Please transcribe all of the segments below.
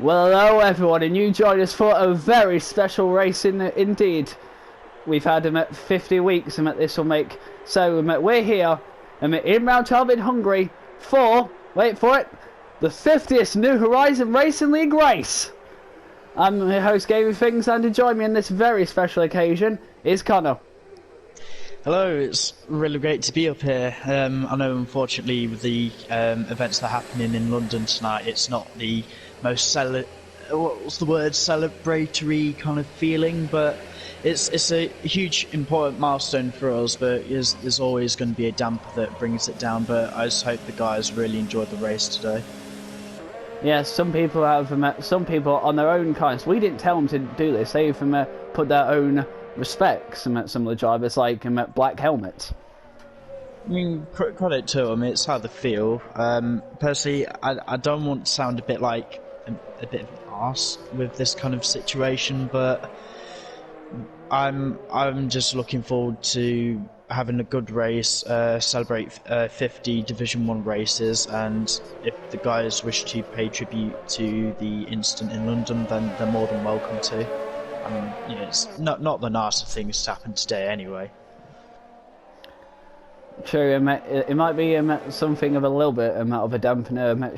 Well, hello everyone, and you join us for a very special race indeed. We've had them at 50 weeks, and this will make so we're here in round 12 in Hungary for wait for it, the 50th New Horizon Racing League race. I'm your host, Gaming Things, and to join me on this very special occasion is Connor. Hello, it's really great to be up here. I know, unfortunately, with the events that are happening in London tonight, it's not the most celebratory kind of feeling, but it's a huge, important milestone for us. But there's always going to be a damper that brings it down. But I just hope the guys really enjoyed the race today. Yeah, some people have some people on their own kinds. We didn't tell them to do this. They've put their own respects some of the drivers, like black helmets. I mean, credit to them, it's how they feel. Personally, I don't want to sound a bit like a bit of an arse with this kind of situation, but I'm just looking forward to having a good race, celebrate 50 Division 1 races, and if the guys wish to pay tribute to the incident in London, then they're more than welcome to. I mean, you know, it's not the nicest thing that's happened today anyway. True, it might be something of a little bit of a dampener,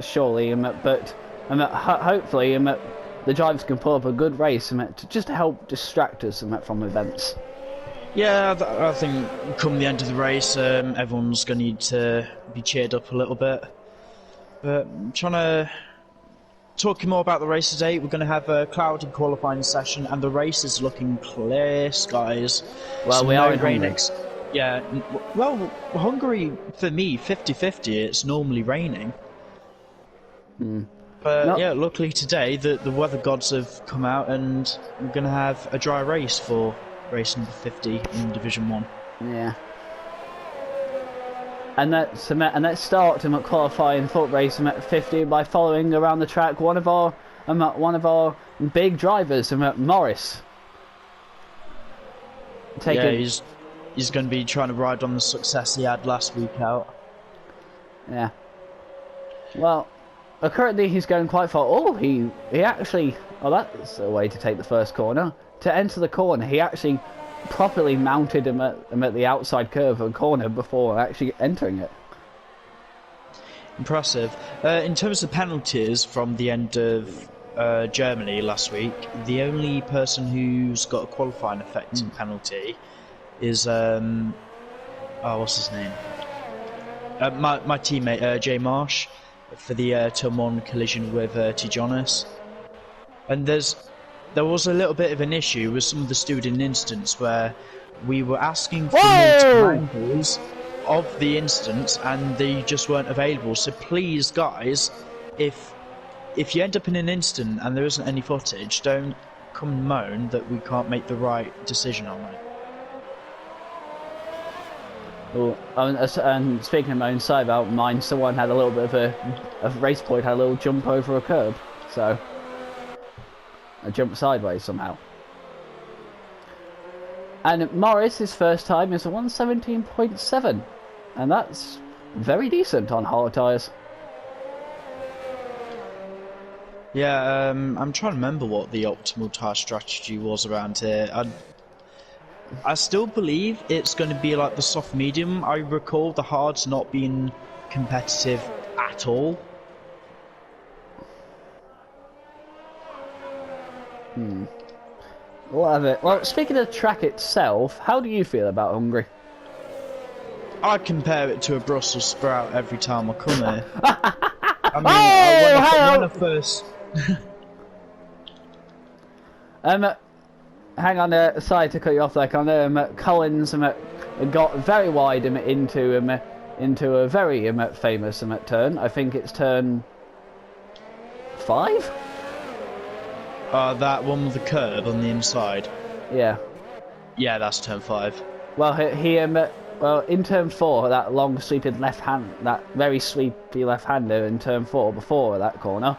surely, but hopefully the drivers can pull up a good race to just help distract us from events. Yeah, I think come the end of the race, everyone's going to need to be cheered up a little bit. But I'm trying to talk more about the race today. We're going to have a cloudy qualifying session, and the race is looking clear skies. Well, so we no are in rain Hungary. Yeah, well, Hungary, for me, 50-50, it's normally raining. But yeah, luckily today, the weather gods have come out, and we're going to have a dry race for race number 50 in Division 1. Yeah. And let's start qualifying foot race at 50 by following around the track one of our big drivers, Morris. Yeah, he's going to be trying to ride on the success he had last week out. Yeah. Well, currently he's going quite far. Oh, he actually. Oh, that's a way to take the first corner. To enter the corner, he actually properly mounted him at the outside curve of the corner before actually entering it. Impressive. In terms of penalties from the end of Germany last week, the only person who's got a qualifying effective penalty is what's his name? My teammate Jay Marsh for the turn 1 collision with Tijonis. And there was a little bit of an issue with some of the student incidents where we were asking for multiple angles of the instance and they just weren't available. So please, guys, if you end up in an incident and there isn't any footage, don't come and moan that we can't make the right decision on it. Well, and speaking of my own side about mine, someone had a little bit of a race point, had a little jump over a curb, so I jumped sideways somehow. And Morris, his first time is a 117.7, and that's very decent on hard tyres. Yeah, I'm trying to remember what the optimal tyre strategy was around here. I still believe it's going to be like the soft medium. I recall the hards not being competitive at all. Love it. Well, speaking of the track itself, how do you feel about Hungary? I compare it to a Brussels sprout every time I come here. I mean, when I first... Hang on, sorry to cut you off there, Connor. Collins got very wide into a very famous turn. I think it's turn 5? That one with the curb on the inside. Yeah. Yeah, that's turn 5. Well, well, in turn 4, that long sweeping left hand, that very sweepy left-hander in turn 4 before that corner.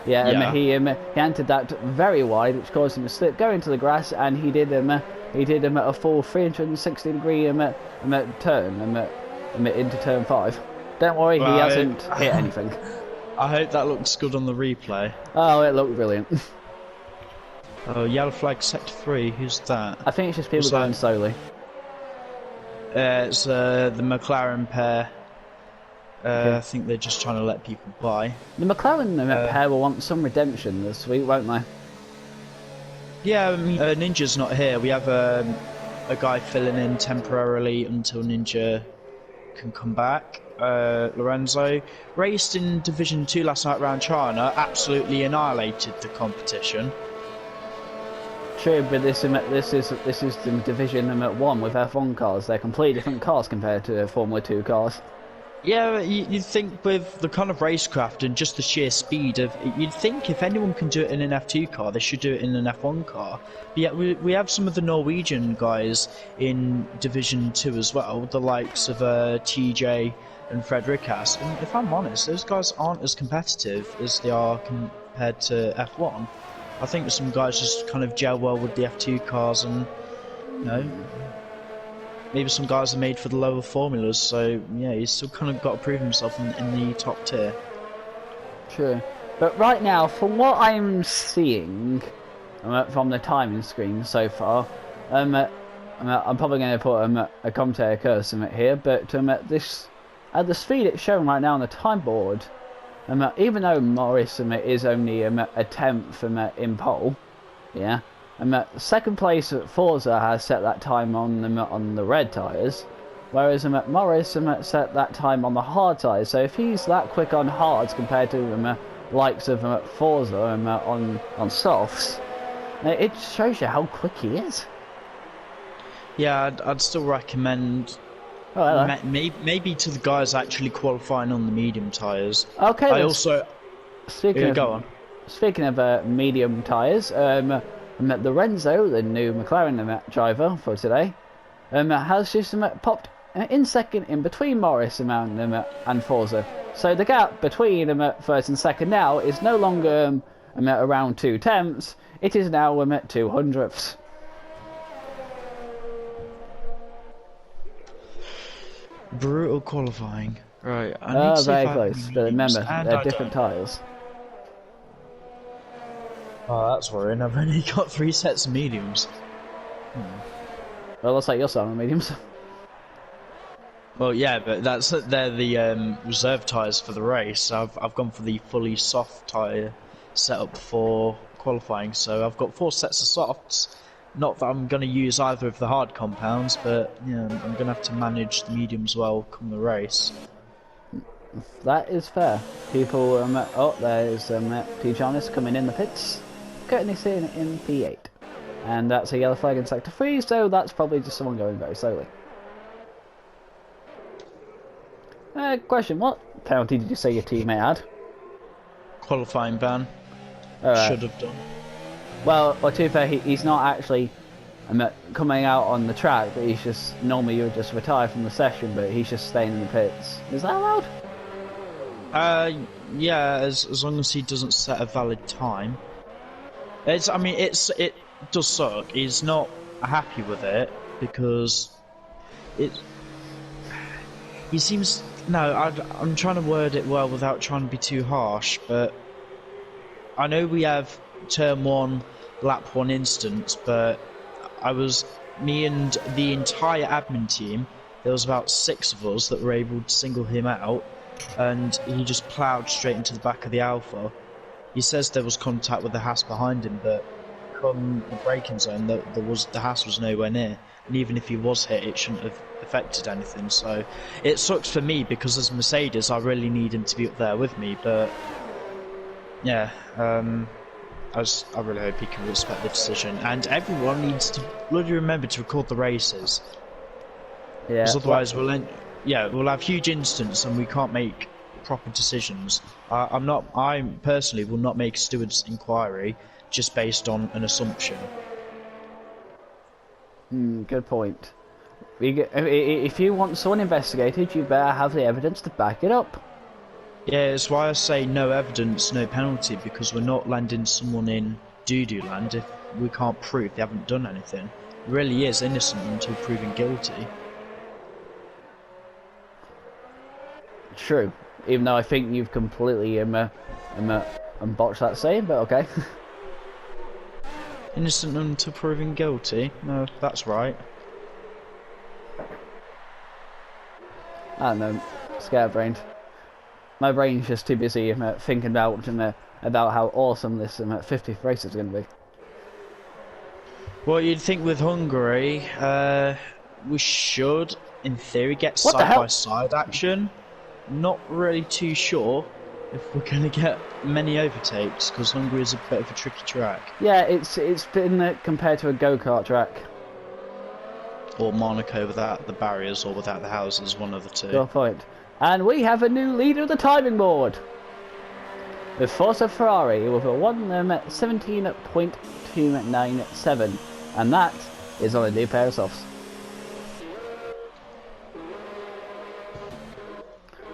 Yeah, he entered that very wide, which caused him to slip, go into the grass, and he did a full 360-degree turn into turn 5. Don't worry, he hasn't hit anything. I hope that looks good on the replay. Oh, it looked brilliant. Oh, yellow flag sector 3, who's that? I think it's just people going slowly. It's the McLaren pair. Okay. I think they're just trying to let people by. The McLaren pair will want some redemption this week, won't they? Yeah, I mean, Ninja's not here. We have a guy filling in temporarily until Ninja can come back. Lorenzo raced in Division 2 last night around China, absolutely annihilated the competition. True, but this is the Division 1 with F1 cars. They're completely different cars compared to Formula 2 cars. Yeah, you'd think with the kind of racecraft and just the sheer speed of, you'd think if anyone can do it in an F2 car, they should do it in an F1 car. But yet we have some of the Norwegian guys in Division 2 as well, the likes of TJ and Frederikas. And if I'm honest, those guys aren't as competitive as they are compared to F1. I think some guys just kind of gel well with the F2 cars, and you know, maybe some guys are made for the lower formulas, so yeah, he's still kind of got to prove himself in the top tier. True. But right now, from what I'm seeing from the timing screen so far, I'm probably going to put a commentator curse here, but at the speed it's showing right now on the time board, even though Morris is only a tenth in pole, yeah. Second place at Forza has set that time on the red tyres, whereas Morris set that time on the hard tyres. So if he's that quick on hards compared to likes of Forza on softs, it shows you how quick he is. Yeah, I'd still recommend maybe to the guys actually qualifying on the medium tyres. Okay. Speaking of medium tyres, the Renzo, the new McLaren driver for today, has just popped in second in between Morris and Forza. So the gap between first and second now is no longer around 2 tenths, it is now at 2 hundredths. Brutal qualifying. Right, I need to see very if I have close, but remember, they're different tyres. Oh, that's worrying. I've only got 3 sets of mediums. Well, looks like you're selling mediums. Well, yeah, but they're the reserve tyres for the race. I've gone for the fully soft tyre setup for qualifying, so I've got 4 sets of softs. Not that I'm going to use either of the hard compounds, but yeah, I'm going to have to manage the mediums well come the race. That is fair. People, there's Tijanis coming in the pits, getting this in P8. And that's a yellow flag in Sector 3, so that's probably just someone going very slowly. Question, what penalty did you say your teammate had? Qualifying ban. Should have done. Well, to be fair, he's not actually coming out on the track, but he's just, normally you would just retire from the session, but he's just staying in the pits. Is that allowed? Yeah, as long as he doesn't set a valid time. It does suck. He's not happy with it because he seems. No, I'm trying to word it well without trying to be too harsh, but I know we have Turn 1, Lap 1 instance, but me and the entire admin team, there was about 6 of us that were able to single him out, and he just ploughed straight into the back of the Alpha. He says there was contact with the Haas behind him, but come the braking zone, the Haas was nowhere near, and even if he was hit, it shouldn't have affected anything. So it sucks for me because as Mercedes, I really need him to be up there with me. But yeah, I really hope he can respect the decision, and everyone needs to bloody remember to record the races. Yeah. Because otherwise, we'll have huge incidents and we can't make proper decisions. I personally will not make a steward's inquiry just based on an assumption. Good point. If you want someone investigated, you better have the evidence to back it up. Yeah, it's why I say no evidence, no penalty, because we're not landing someone in doo-doo land if we can't prove they haven't done anything. It really is innocent until proven guilty. True. Even though I think you've completely botched that saying, but okay. Innocent until proven guilty. No, that's right. I don't know, scatterbrained. My brain's just too busy thinking about how awesome this 50th race is going to be. Well, you'd think with Hungary, we should, in theory, get What the hell? side-by-side action. Not really too sure if we're going to get many overtakes, because Hungary is a bit of a tricky track. Yeah, it's been compared to a go-kart track. Or Monaco without the barriers, or without the houses, one of the two. Good point. And we have a new leader of the timing board. With Forza Ferrari with a 1:17.297, and that is on a new pair of softs.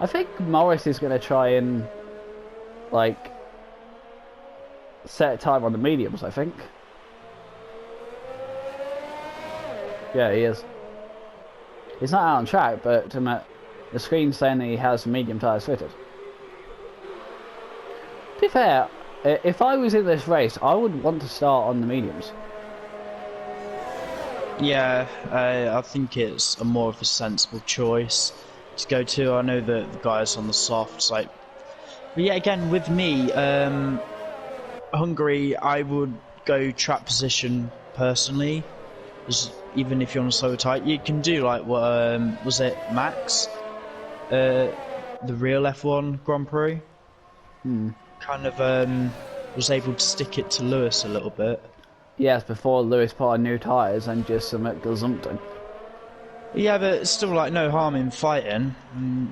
I think Morris is going to try and like set a time on the mediums. I think. Yeah, he is. He's not out on track, but the screen's saying that he has medium tyres fitted. To be fair, if I was in this race, I would want to start on the mediums. Yeah, I think it's a more of a sensible choice to go to. I know that the guys on the softs, like, but yeah, again with me, Hungary, I would go track position personally. Even if you're on a slower tyre, you can do like what was it Max, the real F1 Grand Prix. Kind of was able to stick it to Lewis a little bit. Yes, before Lewis put on new tyres and just gazumped him. Yeah, but it's still like no harm in fighting.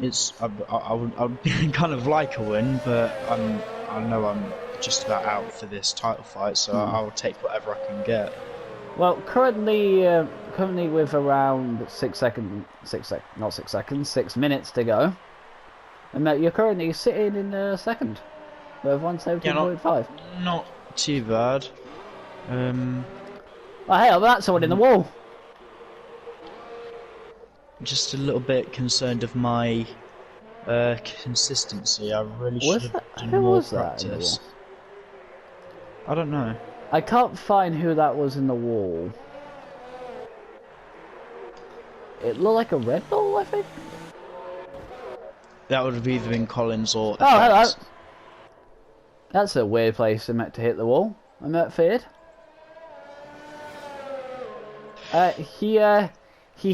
It's I would kind of like a win, but I know I'm just about out for this title fight, so I'll take whatever I can get. Well, currently with around 6 minutes to go, and you're currently sitting in second with 1:17.5. Not too bad. Oh hell, that's someone in the wall. Just a little bit concerned of my consistency. I really should have done more practice. I don't know. I can't find who that was in the wall. It looked like a Red Bull, I think. That would have either been Collins or. Oh, hello. That's a weird place to hit the wall. I'm at feared. He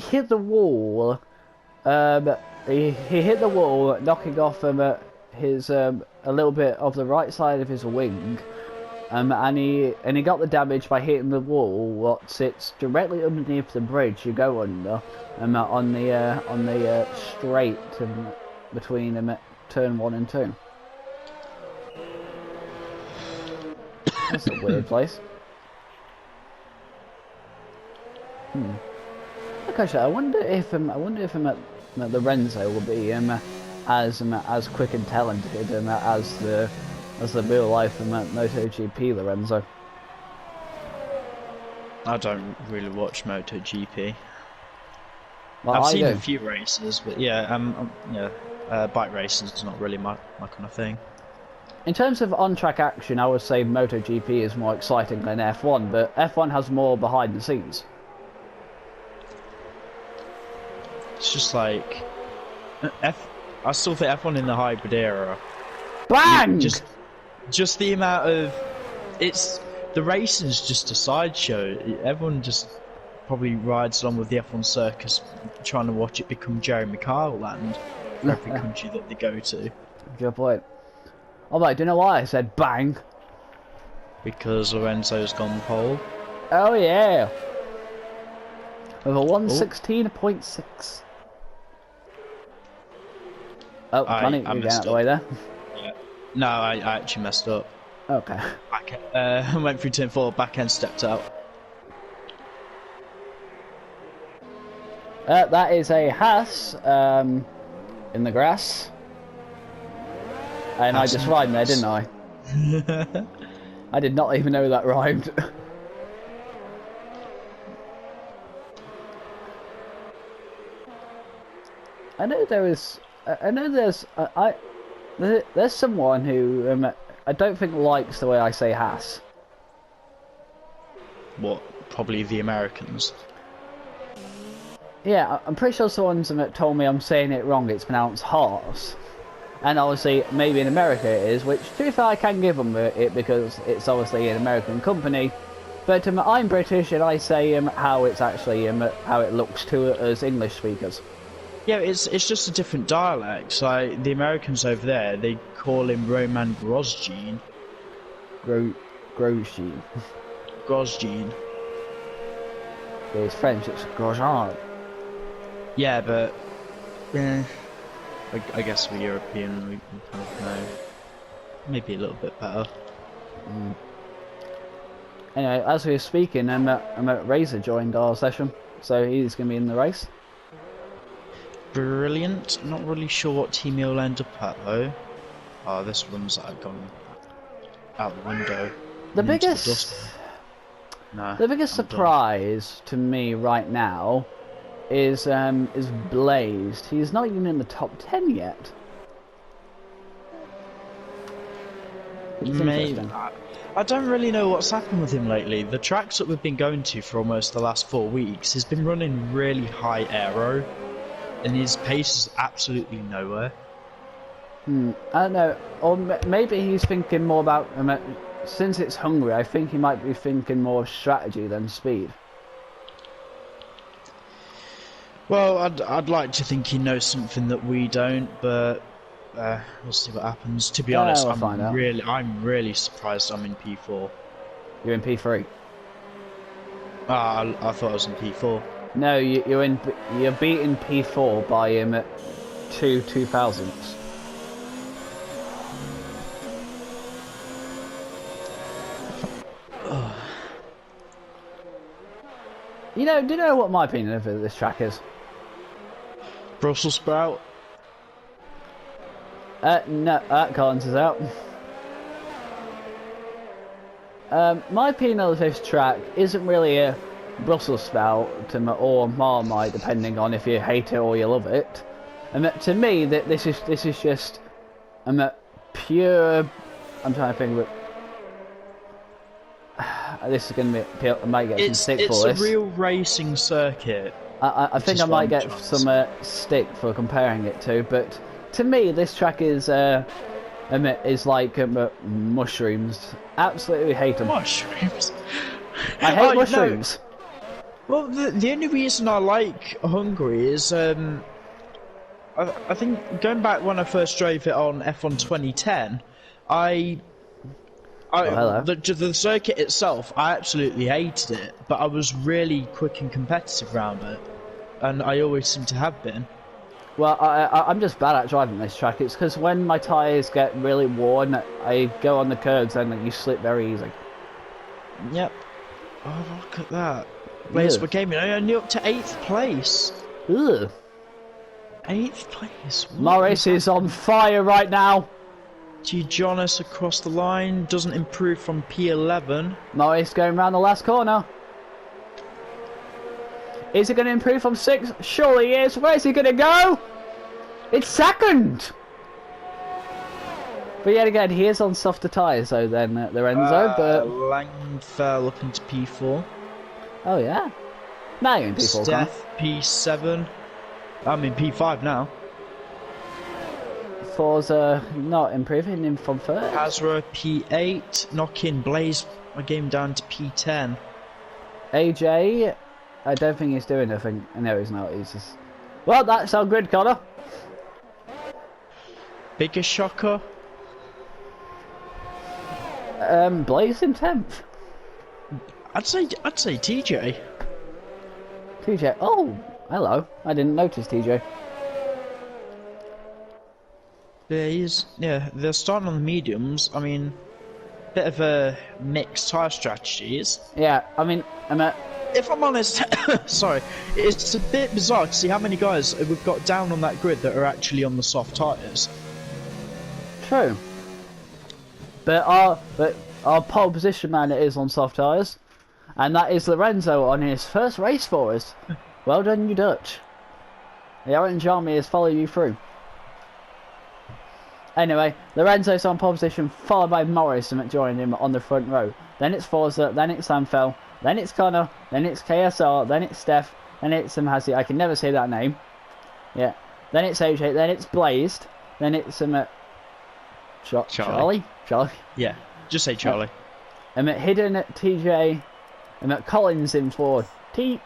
hit the wall. He hit the wall, knocking off his a little bit of the right side of his wing. And he got the damage by hitting the wall, what sits directly underneath the bridge you go under, on the straight between turn 1 and 2. That's a weird place. Actually, I wonder if the Renzo will be as quick and talented as the real life MotoGP Lorenzo. I don't really watch MotoGP. Well, I've seen a few races, but yeah, bike racing is not really my kind of thing. In terms of on-track action, I would say MotoGP is more exciting than F1, but F1 has more behind the scenes. It's just like I still think F1 in the hybrid era. Bang! Just the amount of the racing's just a sideshow. Everyone just probably rides along with the F1 circus, trying to watch it become Jeremy Kyle land for every country that they go to. Good point. Although, do you know why I said bang? Because Lorenzo's gone pole. Oh yeah. With a 1:16.6. Oh, Connie, you're getting out of the way there. Yeah. No, I actually messed up. Okay. I went through turn 4, back end stepped out. That is a Haas in the grass. And Haas, I just rhymed there, didn't I? I did not even know that rhymed. I know there was I know there's someone who I don't think likes the way I say Haas. What? Probably the Americans. Yeah, I'm pretty sure someone's told me I'm saying it wrong. It's pronounced Haas. And obviously, maybe in America it is, which, to be fair, I can give them it because it's obviously an American company. But I'm British, and I say how it's actually how it looks to us English speakers. Yeah, it's just a different dialect. Like the Americans over there, they call him Roman Grosjean. Grosjean. Grosjean. It's French, it's Grosjean. Yeah, but I guess we're European, we kind of know maybe a little bit better. Anyway, as we were speaking, Razor joined our session, so he's going to be in the race. Brilliant. Not really sure what team he'll end up at though. Oh, this one's gone out the window. The biggest surprise to me right now is Blazed. He's not even in the top 10 yet. Maybe. I don't really know what's happened with him lately. The tracks that we've been going to for almost the last 4 weeks, he's been running really high aero, and his pace is absolutely nowhere. I don't know, or maybe he's thinking more about since it's Hungary. I think he might be thinking more strategy than speed. Well, I'd like to think he knows something that we don't, but we'll see what happens. To be honest, I'm really surprised I'm in P4. You're in P3. I thought I was in P4. No, you're beating P4 by him at 2000s. Do you know what my opinion of this track is? Brussels sprout. No, Collins is out. My opinion of this track isn't really a Brussels sprout or Marmite, depending on if you hate it or you love it. And to me, this is just pure. I'm trying to think of it. This is going to be. I might get some stick for this. It's a real racing circuit. I think I might get some stick for comparing it to, but to me, this track is like mushrooms. Absolutely hate them. Mushrooms. I hate mushrooms. No. Well, the only reason I like Hungary is I think going back when I first drove it on F1 2010, the circuit itself, I absolutely hated it, but I was really quick and competitive around it, and I always seem to have been. Well, I'm just bad at driving this track. It's because when my tyres get really worn, I go on the curbs and you slip very easy. Yep. Oh, look at that. Blaze, we're gaming only up to 8th place. Ugh. 8th place? What Morris is on fire right now. Jonas across the line, doesn't improve from P11. Morris going round the last corner. Is he going to improve from 6? Surely he is. Where's he going to go? It's second. But yet again, he is on softer tyres, though, than Lorenzo. But Langfell up into P4. Oh yeah. Now you're in P4. Steph P7. I'm in P5 now. Forza not improving him from third. Hazra P8, knocking Blaze my game down to P10. AJ, I don't think he's doing anything. No, he's not. He's just. Well, that's our grid, Connor. Biggest shocker. Blaze in 10th. I'd say TJ. TJ. Oh, hello. I didn't notice TJ. Yeah, they're starting on the mediums. I mean, bit of a mixed tyre strategies. Yeah, I mean, if I'm honest, sorry, it's a bit bizarre to see how many guys we've got down on that grid that are actually on the soft tyres. True. But our pole position man is on soft tyres, and that is Lorenzo on his first race for us. Well done, you Dutch. The orange army has followed you through. Anyway, Lorenzo's on pole position, followed by Morris joining him on the front row. Then it's Forza, then it's Sanfel, then it's Connor, then it's KSR, then it's Steph, then it's Hasi. I can never say that name. Yeah. Then it's AJ, then it's Blazed, then it's Charlie. Yeah, just say Charlie. Hidden at TJ, Collins in fourth, Teeth,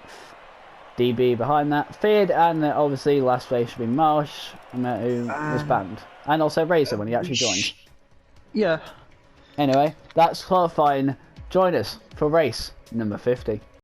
DB behind that, Feared, and obviously last race should be Marsh, who was banned. And also Razor when he actually joined. Yeah. Anyway, that's qualifying. Join us for race number 50.